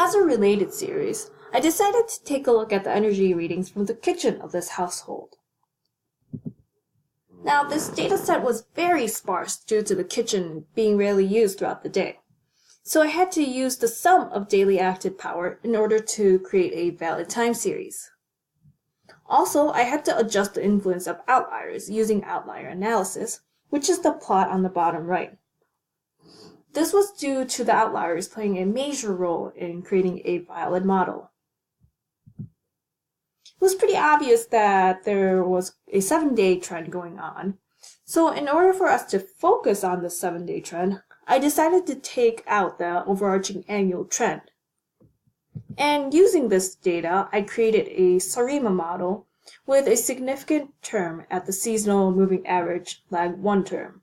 As a related series, I decided to take a look at the energy readings from the kitchen of this household. Now, this dataset was very sparse due to the kitchen being rarely used throughout the day. So I had to use the sum of daily active power in order to create a valid time series. Also, I had to adjust the influence of outliers using outlier analysis, which is the plot on the bottom right. This was due to the outliers playing a major role in creating a valid model. It was pretty obvious that there was a 7-day trend going on, so in order for us to focus on the 7-day trend, I decided to take out the overarching annual trend. And using this data, I created a SARIMA model with a significant term at the seasonal moving average lag 1 term.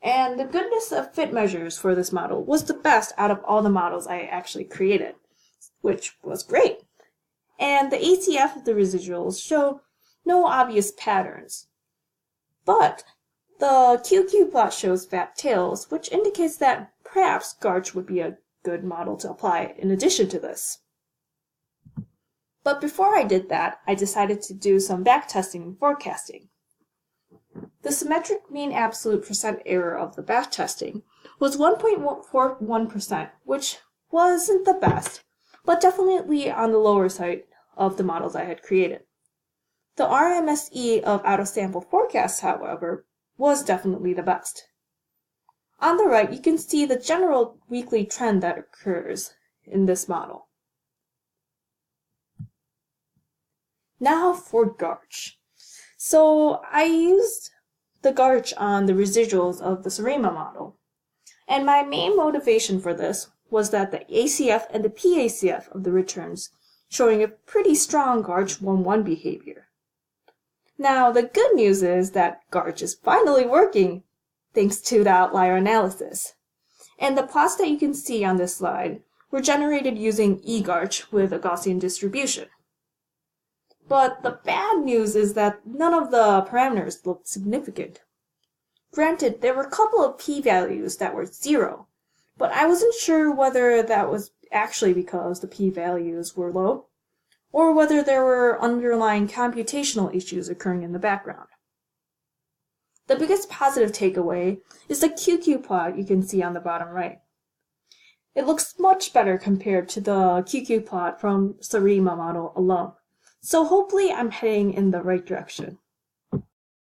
And the goodness of fit measures for this model was the best out of all the models I actually created, which was great. And the ACF of the residuals show no obvious patterns. But the QQ plot shows fat tails, which indicates that perhaps Garch would be a good model to apply in addition to this. But before I did that, I decided to do some backtesting and forecasting. The symmetric mean absolute percent error of the backtesting was 1.41%, which wasn't the best, but definitely on the lower side of the models I had created. The RMSE of out-of-sample forecasts, however, was definitely the best. On the right, you can see the general weekly trend that occurs in this model. Now for Garch. So I used the Garch on the residuals of the SARIMA model, and my main motivation for this was that the ACF and the PACF of the returns showing a pretty strong Garch 1-1 behavior. Now, the good news is that Garch is finally working thanks to the outlier analysis. And the plots that you can see on this slide were generated using eGarch with a Gaussian distribution. But the bad news is that none of the parameters looked significant. Granted, there were a couple of p-values that were 0, but I wasn't sure whether that was actually because the p-values were low, or whether there were underlying computational issues occurring in the background. The biggest positive takeaway is the QQ plot you can see on the bottom right. It looks much better compared to the QQ plot from SARIMA model alone, so hopefully I'm heading in the right direction.